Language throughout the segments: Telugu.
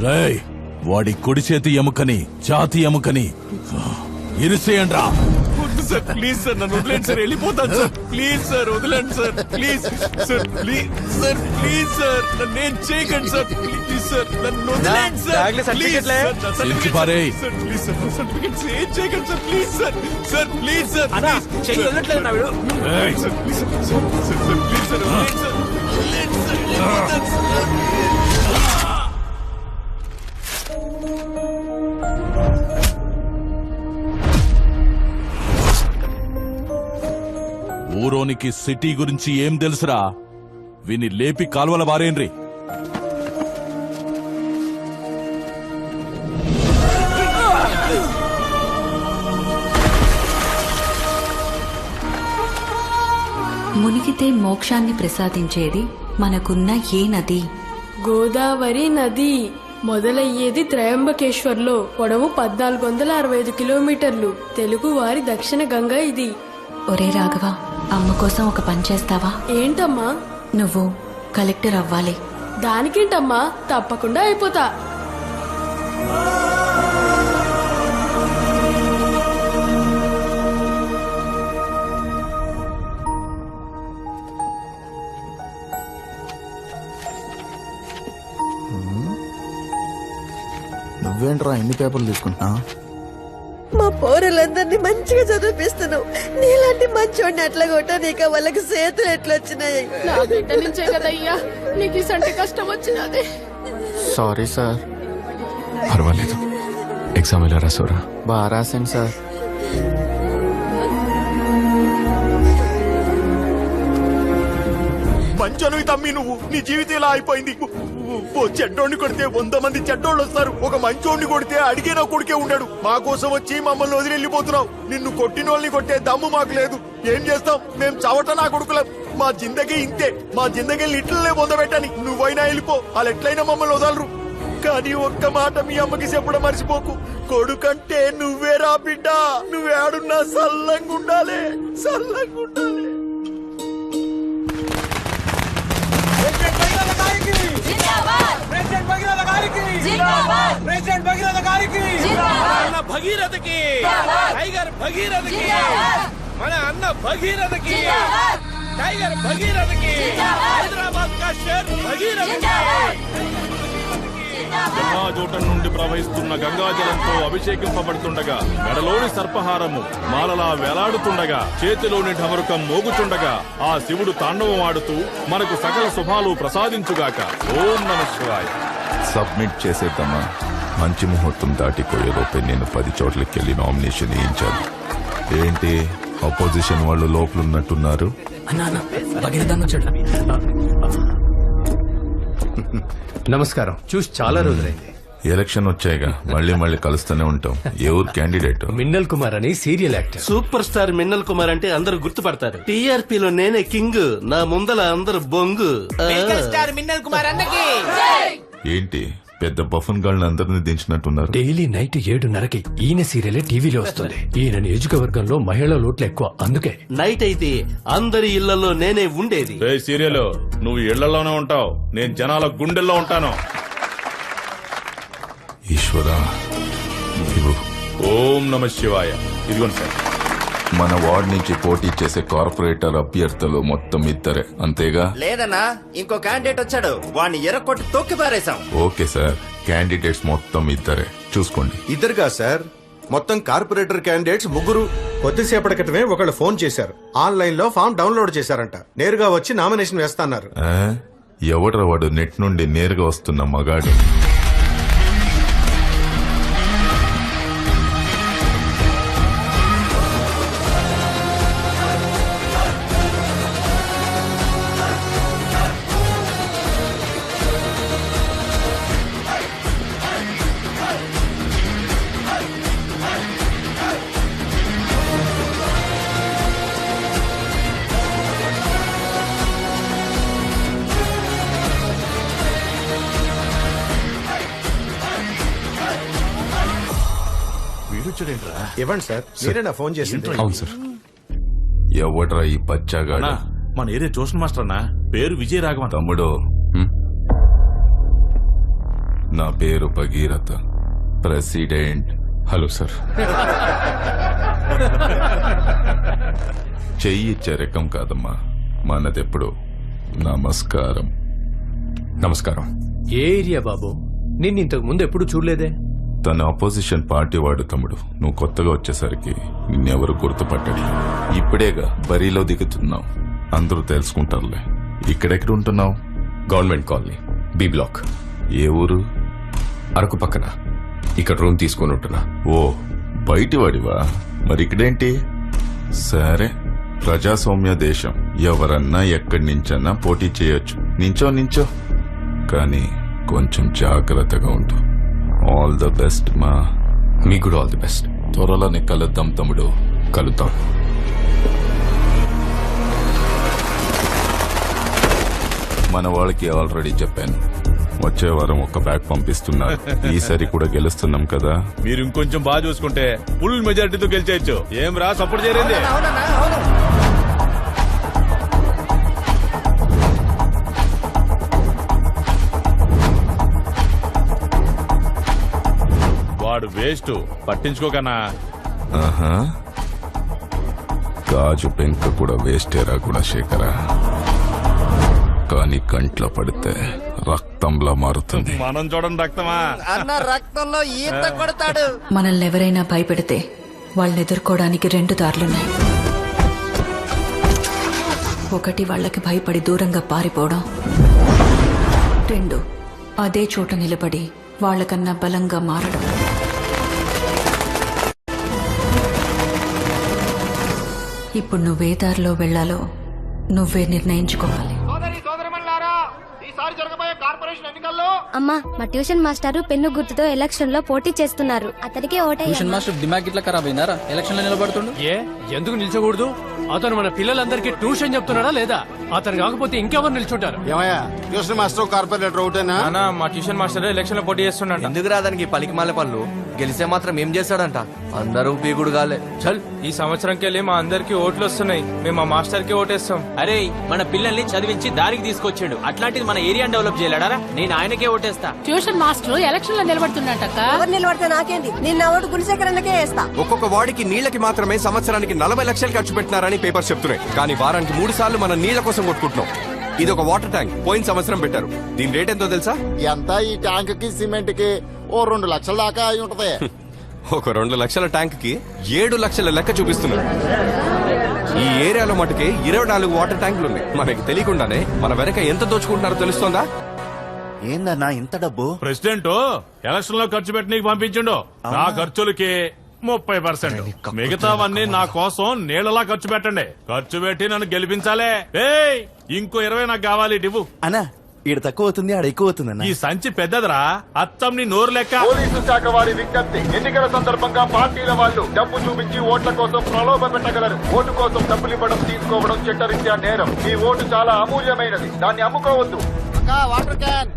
రేయ్, వాడి కుడి చేతి ఎముకని ఛాతి ఎముకని ఇరిసేయండ్రా. సార్ ప్లీజ్ సార్ నన్ను వదిలేండి సార్, వెళ్ళిపోతాను సార్. ప్లీజ్ సార్ వదిలేండి sir, please sir, please sir, please sir నన్ను ఏం చేయకండి సార్, ప్లీజ్ సార్ నన్ను వదిలేండి సార్, ప్లీజ్ సార్ ఇచ్చి పారేయ్. సార్, ప్లీజ్ సార్ సర్టిఫికెట్స్ ఏం చేయకండి sir, please sir, sir please sir, ఏయ్. Sir please sir, sir, sir, please sir వదిలేండి సార్, వదిలేండి సార్, వెళ్ళిపోతాను సార్. ఊరోనికి సిటీ గురించి ఏం తెలుసురా? విని లేపి కాల్వల బారేండ్రి. మునిగితే మోక్షాన్ని ప్రసాదించేది మనకున్న ఏ నది? గోదావరి నది. మొదలయ్యేది త్రయంబకేశ్వర్లో. పొడవు 1465 కిలోమీటర్లు. తెలుగు వారి దక్షిణ గంగ ఇది. ఒరే రాఘవ, అమ్మ కోసం ఒక పని చేస్తావా? ఏంటమ్మా? నువ్వు కలెక్టర్ అవ్వాలి. దానికేంటమ్మా, తప్పకుండా అయిపోతా. నువ్వేంట్రా ఎన్ని పేపర్లు తీసుకుంటున్నా? మా పౌరులందరినీ మంచిగా చదివిపిస్తున్నావు. నీలాంటి మంచోడిని ఎట్లా కొట్టా నీకు వాళ్ళకి చేతులు ఎట్లా వచ్చినాయి? నా బిడ్డ నుంచే కదయ్యా నీకు ఇసంటి కష్టం వచ్చినది. Sorry sir. పర్వాలేదు, ఎగ్జామ్ ఎలా రాసావురా? బాగా రాశాను సార్. మంచను తమ్మి నువ్వు, నీ జీవితం ఇలా అయిపోయింది. ఓ చెడ్డోడిని కొడితే 100 మంది చెడ్డోళ్ళు వస్తారు, ఒక మంచోడిని కొడితే అడిగే నా కొడుకే ఉన్నాడు. మా కోసం వచ్చి మమ్మల్ని వదిలి వెళ్ళిపోతున్నావు. నిన్ను కొట్టిన వాళ్ళని కొట్టే దమ్ము మాకు లేదు. ఏం చేస్తాం, మేం చవట నా కొడుకులం. మా జిందగీ ఇంతే, మా జిందగీ ఇట్లనే పొందబెట్టని. నువ్వైనా వెళ్ళిపో, వాళ్ళు ఎట్లయినా మమ్మల్ని వదలరు. కానీ ఒక్క మాట మీ అమ్మకి చెప్పడం మర్చిపోకు. కొడుకంటే నువ్వేరా బిడ్డ. నువ్వేడున్నా సల్లంగుండాలి, సల్లంగుండాలి. అన్న భగీరథకి, టైగర్ భగీరథకి, మన అన్న భగీరథకి, టైగర్ భగీరథకి, హైదరాబాద్ కా షేర్ భగీరథకి. జటాజూటం నుండి ప్రవహిస్తున్న గంగాజలంతో అభిషేకింపబడుతుండగా, మెడలోని సర్పహారము మాలలా వేలాడుతుండగా, చేతిలోని ఢమరుకం మోగుతుండగా, ఆ శివుడు తాండవం ఆడుతూ మనకు సకల శుభాలు ప్రసాదించుగాక. ఓం నమః శివాయ. సబ్మిట్ చేసేద్దామా? మంచి ముహూర్తం దాటిపోయేలోపే నేను 10 చోట్లకి వెళ్ళి నామినేషన్ వేయించాలి. ఏంటి అపోజిషన్ వాళ్ళు లోపలున్నట్టున్నారు? నమస్కారం, చూసి చాలా రోజులైంది. ఎలక్షన్ వచ్చాయిగా, మళ్ళీ కలుస్తూనే ఉంటాం. ఏ ఊరు క్యాండిడేట్? మిన్నల్ కుమార్ అని serial actor. Super star Minnal Kumar అంటే అందరూ గుర్తుపడతారు. టీఆర్పీలో నేనే కింగ్, నా ముందల అందరు బొంగు. స్టార్ మిన్నల్ కుమార్ అన్నకి. ఏంటి పెద్ద బఫన్ గాళ్ళని అందరినీ దించినట్టున్నారు? డైలీ నైట్ 7:30కి ఈయన సీరియల్ టీవీలో వస్తుంది. ఈయన నియోజకవర్గంలో మహిళల ఓట్లు ఎక్కువ, అందుకే. నైట్ అయితే అందరి ఇళ్లలో నేనే ఉండేది. సీరియల్ నువ్వు ఇళ్లలోనే ఉంటావు, నేను జనాల గుండెల్లో ఉంటాను. ఈశ్వరా, ఇవ్వు. ఓం నమః శివాయ. ఇదిగోండి సార్. మన వార్డ్ నుంచి పోటీ చేసే కార్పొరేటర్ అభ్యర్థులు మొత్తం ఇద్దరే, అంతేగా? లేదన్నా, ఇంకో క్యాండిడేట్ వచ్చాడు, వాడిని ఎర్రకొట్టి తొక్కి పారేశాం. ఓకే సార్, క్యాండిడేట్స్ మొత్తం ఇద్దరే, చూసుకోండి. ఇద్దరుగా సార్, మొత్తం కార్పొరేటర్ క్యాండిడేట్స్ 3. కొద్దిసేపటి క్రితమే ఒకళ్ళు ఫోన్ చేశారు. ఆన్లైన్ లో ఫామ్ డౌన్లోడ్ చేశారంట. నేరుగా వచ్చి నామినేషన్ వేస్తున్నారు. ఎవడ్రా వాడు నెట్ నుండి నేరుగా వస్తున్న మగాడు? ఇవ్వండి సార్, మీరేనా ఫోన్ చేసింది? అవును సార్. ఎవడ్రా ఈ పచ్చాగాడు? మన ఏరియా ట్యూషన్ మాస్టర్ అన్న, పేరు విజయ రాఘవన్. తమ్ముడు, నా పేరు భగీరథ, ప్రెసిడెంట్. Hello sir. చెయ్యి చెరకం కాదమ్మా, మనదెప్పుడు నమస్కారం. నమస్కారం. ఏ ఏరియా బాబు? నిన్ను ఇంతకు ముందు ఎప్పుడు చూడలేదే. తన అపోజిషన్ పార్టీ వాడు తమ్ముడు. నువ్వు కొత్తగా వచ్చేసరికి నిన్నెవరు గుర్తుపట్టడు. ఇప్పుడేగా బరిలో దిగుతున్నావు, అందరూ తెలుసుకుంటారులే. ఇక్కడెక్కడ ఉంటున్నావు? Government colony, B block. ఏ ఊరు? అరకు పక్కన. ఇక్కడ రూమ్ తీసుకొని ఉంటున్నా. ఓ, బయటి వాడివా? మరి ఇక్కడేంటి? సరే, ప్రజాస్వామ్య దేశం, ఎవరన్నా ఎక్కడి నుంచన్నా పోటీ చేయొచ్చు. నించో కానీ కొంచెం జాగ్రత్తగా ఉంటు. ఆల్ ద బెస్ట్ మా. మీకు కూడా ఆల్ ది బెస్ట్. త్వరలోనే కలుద్దాం తమ్ముడు. కలుద్దాం. మన వాళ్ళకి ఆల్రెడీ చెప్పాను, వచ్చే వారం ఒక బ్యాగ్ పంపిస్తున్నారు. ఈసారి కూడా గెలుస్తున్నాం కదా. మీరు ఇంకొంచెం బాగా చూసుకుంటే ఫుల్ మెజారిటీతో గెలిచేయచ్చు. ఏం రా, సపోర్ట్ చేయండి. వాడు వేస్ట్, పట్టించుకోకనా. ఆహా, గాజు పెంక కూడా వేస్టేరా గుణశేఖరా, కానీ కంట్లో పడితే రక్తంలా మారుతుంది. మనం చూడండి రక్తమా. అన్న రక్తంలో ఈత కొడతాడు. మనల్ని ఎవరైనా భయపెడితే వాళ్ళని ఎదుర్కోవడానికి 2 దారులున్నాయి. ఒకటి వాళ్ళకి భయపడి దూరంగా పారిపోవడం, 2 అదే చోట నిలబడి వాళ్ళకన్నా బలంగా మారడం. ఇప్పుడు నువ్వే దారిలో వెళ్లాలో నువ్వే నిర్ణయించుకోవాలి. అమ్మా, మా ట్యూషన్ మాస్టారు పెన్ను గుర్తుతో ఎలక్షన్ లో పోటీ చేస్తున్నారు. అతడికే ట్యూషన్ మాస్టర్ దిమాగ్ ఇట్లా ఖరాబ్ అయిందారా? ఎలక్షన్ లో నిలబడుతుండు. ఏ ఎందుకు నిల్చోకూడదు? అతను మన పిల్లలందరికీ ట్యూషన్ చెప్తున్నాడా లేదా? అతను కాకపోతే ఇంకెవరు నిల్చుంటారు? ఏమయ్యా, ట్యూషన్ మాస్టర్ కార్పొరేటర్ ఒకటేనా? మా ట్యూషన్ మాస్టర్ ఎలక్షన్ లో పోటీ చేస్తున్నాడు. ఎందుకు రాదానికి పలికి మాల పనులు? గెలిస్తే మాత్రం ఏం చేస్తాడంట? అందరూ పీకుడు కాలే. చల్, ఈ సంవత్సరంకి వెళ్ళి మా అందరికి ఓట్లు వస్తున్నాయి. మేము మా మాస్టర్ కి ఓటేస్తాం. అరే, మన పిల్లల్ని చదివించి దారికి తీసుకొచ్చాడు. అట్లాంటిది మన ఏరియా డెవలప్ చేయలేడా? నేను ఆయనకే ఓటేస్తా. ట్యూషన్ మాస్టర్ ఎలక్షన్ లో నిలబడుతున్నట్టక్క. ఎవరు నిలబడితే నాకేంది? నేను నా ఓటు గుణశేఖరన్నకే వేస్తా. ఒక్కొక్క వాడికి నీళ్లకి మాత్రమే సంవత్సరానికి 40 లక్షలు ఖర్చు పెట్టినారని పేపర్ చెప్తున్నాయి. కానీ వారానికి 3 సార్లు మనం నీళ్ల కోసం కొట్టుకుంటున్నాం. ఇది ఒక వాటర్ ట్యాంక్, పోయిన సంవత్సరం పెట్టారు. దీని రేట్ ఎంతో తెలుసా? ఎంత? ఈ ట్యాంక్ కి సిమెంట్ కి ఓ 2 లక్షల దాకా అయి ఉంటది. ఒక 2 లక్షల ట్యాంక్ కి 7 లక్షల లెక్క చూపిస్తున్నారు. ఈ ఏరియాలో మటుకే 24 వాటర్ ట్యాంకులు ఉన్నాయి. మనకి తెలియకుండానే మన వెనక ఎంత దోచుకుంటున్నారో తెలుస్తోందా? ఏందన్నా ఇంత డబ్బు? ప్రెసిడెంట్ ఎలక్షన్ లో ఖర్చు పెట్టి నీకు పంపించిండు. నా ఖర్చులకి 30%, మిగతావన్నీ నా కోసం నీళ్ళలా ఖర్చు పెట్టండి. ఖర్చు పెట్టి నన్ను గెలిపించాలే. ఏయ్, ఇంకో 20 నాకు కావాలి. ఇవ్వు. అన్నా, ఈడ తక్కువ అవుతుంది, ఆడ ఎక్కువ అవుతుంది. ఈ సంచి పెద్దదిరా, అత్తం నీ నోరు లెక్క. పోలీసు శాఖ వారి విజ్ఞప్తి: ఎన్నికల సందర్భంగా పార్టీల వాళ్ళు డబ్బు చూపించి ఓట్ల కోసం ప్రలోభ పెట్టగలరు. ఓటు కోసం డబ్బులు ఇవ్వడం, తీసుకోవడం చట్టరీత్యా నేరం. ఈ ఓటు చాలా అమూల్యమైనది, దాన్ని అమ్ముకోవద్దు. Water can.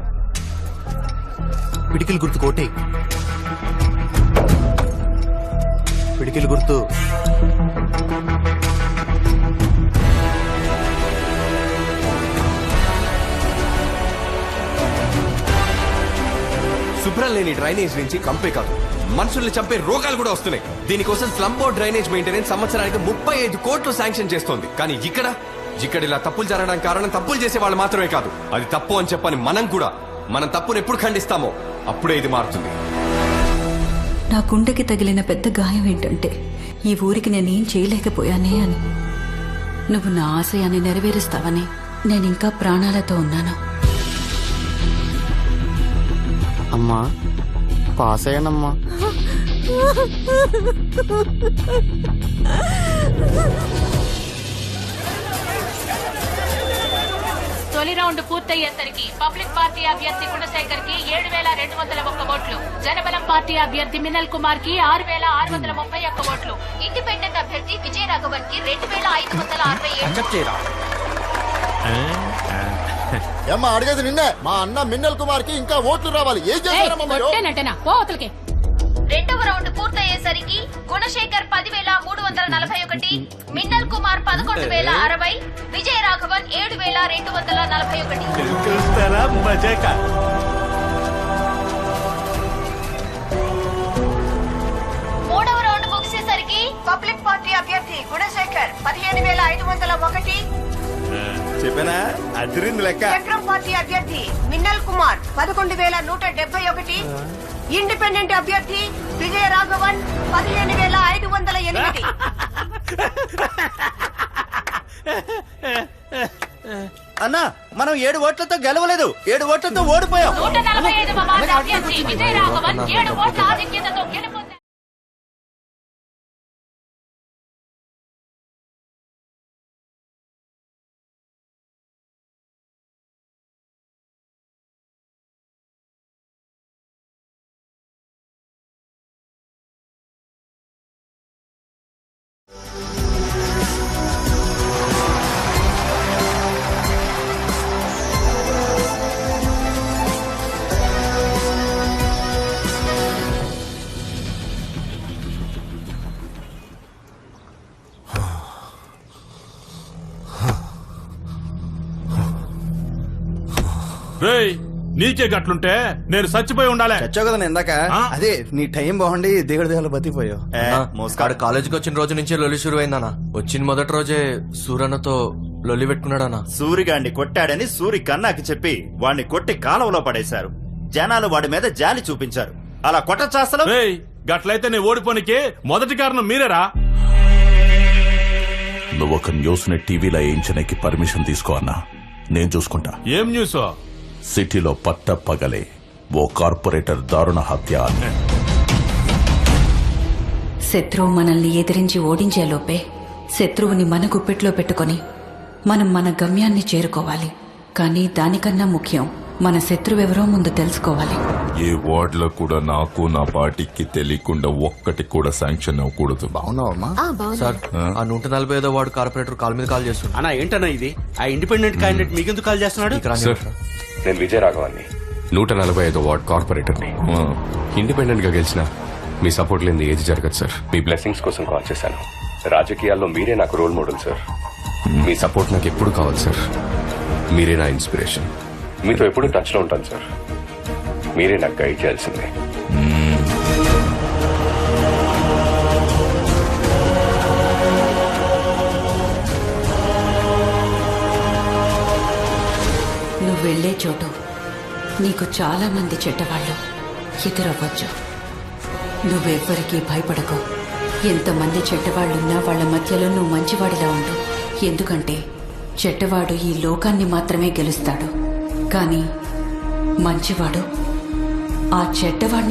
పిడికిలు గుర్తు కోటే. పిడికిలు గుర్తు. శుభ్రం లేని డ్రైనేజ్ నుంచి కంపే కాదు, మనుషుల్ని చంపే రోగాలు కూడా వస్తున్నాయి. దీనికోసం స్లంబో డ్రైనేజ్ మెయింటెనెన్స్ సంవత్సరానికి 35 కోట్లు శాంక్షన్ చేస్తోంది. కానీ ఇక్కడ ఇలా తప్పులు జరగడానికి కారణం తప్పులు చేసే వాళ్ళు మాత్రమే కాదు, అది తప్పు అని చెప్పని మనం కూడా. మనం తప్పును ఎప్పుడు ఖండిస్తామో అప్పుడే ఇది మారుతుంది. నా గుండెకి తగిలిన పెద్ద గాయం ఏంటంటే ఈ ఊరికి నేనేం చేయలేకపోయానే అని. నువ్వు నా ఆశయాన్ని నెరవేరుస్తావని నేనింకా ప్రాణాలతో ఉన్నాను. అమ్మా, పాస్ అయ్యానమ్మా. తొలి రౌండ్ పూర్తయ్యేసరికి పబ్లిక్ పార్టీ అభ్యర్థి గుణశేఖర్ కి 7,201 ఓట్లు, జనబలం పార్టీ అభ్యర్థి మినల్ కుమార్ కి 6,631 ఓట్లు, ఇండిపెండెంట్ అభ్యర్థి విజయ రాఘవన్ కి 2,567. ఏమ్మా, అడిగేది నిన్నే. మా అన్న మిన్నల్ కుమార్ కి ఇంకా ఓట్లు రావాలి. ఏం చేస్తారమ్మా? రెండవ రౌండ్ పూర్తయ్యేసరికి గుణశేఖర్ 10,341, మిన్నల్ కుమార్ 11,060, విజయ రాఘవన్ 7,241. 15,501. చెప్పానా అదిరింది లెక్క. చక్రం పార్టీ అభ్యర్థి మిన్నల్ కుమార్ 11,171. ఇండిపెండెంట్ అభ్యర్థి విజయ రాఘవన్ 15,508. అన్నా మనం 7 ఓట్లతో గెలవలేదు, 7 ఓట్లతో ఓడిపోయాం. 145వ వార్డు అభ్యర్థి విజయ రాఘవన్ 7 ఓట్ల ఆధిక్యతతో గెలుపొందారు. రేయ్ నీకే గట్లుంటే నేను చచ్చిపోయి ఉండాలి. చచ్చావు కదా ఇందాక. అదే నీ టైం బాగుండి దిగడు దిగలు బతిపోయావు. మోస్కాడు కాలేజీకి వచ్చిన రోజు నుంచే లొల్లి షురు అయిందన్నా. వచ్చిన మొదటి రోజే సూరన్నతో లొల్లి పెట్టుకున్నాడన్నా. సూరిగాడిని కొట్టాడని సూరి కన్నాకి చెప్పి వాడిని కొట్టి కాలువలో పడేశారు. జనాలు వాడి మీద జాలి చూపించారు. అలా కొట్ట చేస్తలు. రేయ్ గట్లయితే నీ ఓడిపోనికి మొదటి కారణం మీరేరా? నువ్వు ఒక న్యూస్ ని టీవీలో వేయించడానికి పర్మిషన్ తీసుకో అన్నా, నేను చూసుకుంటా. ఏం న్యూస్? సిటీలో పట్టపగలే ఓ కార్పొరేటర్ దారుణ హత్య. శత్రువు మనల్ని ఎదిరించి ఓడించేలోపే శత్రువుని మన గుప్పెట్లో పెట్టుకొని మనం మన గమ్యాన్ని చేరుకోవాలి. కానీ దానికన్నా ముఖ్యం మన శత్రువెవరో ముందు తెలుసుకోవాలి. ఏ వార్డులో కూడా నాకు నా పార్టీకి తెలియకుండా ఒక్కటి కూడా శాంక్షన్ అవ్వకూడదు. బాగున్నావమ్మా? సార్ ఆ 145వ వార్డు కార్పొరేటర్ కాల్ మీద కాల్ చేస్తున్నాడు. అన్నా ఏంటన్నా ఇది? ఆ ఇండిపెండెంట్ క్యాండిడేట్ మీకెందుకు కాల్ చేస్తున్నాడు? సార్ నేను విజయ రాఘవాన్ని 145వ వార్డ్ కార్పొరేటర్ని. ఇండిపెండెంట్ గా గెలిచిన మీ సపోర్ట్ లేని ఏది జరగదు సార్. మీ బ్లెస్సింగ్స్ కోసం కాల్ చేశాను. రాజకీయాల్లో మీరే నాకు రోల్ మోడల్ సార్. మీ సపోర్ట్ నాకు ఎప్పుడు కావాలి సార్. మీరే నా ఇన్స్పిరేషన్. మీతో ఎప్పుడు టచ్ లో ఉంటాను సార్. మీరే నాకు గైడ్ చేయాల్సిందే. నువ్వు వెళ్లే చోటు నీకు చాలా మంది చెడ్డవాళ్ళు ఎదురవ్వచ్చు. నువ్వెవ్వరికీ భయపడకు. ఎంతమంది చెడ్డవాళ్లున్నా వాళ్ల మధ్యలో నువ్వు మంచివాడిలా ఉండు. ఎందుకంటే చెడ్డవాడు ఈ లోకాన్ని మాత్రమే గెలుస్తాడు, కానీ మంచివాడు ఆ చెడ్డవాడిని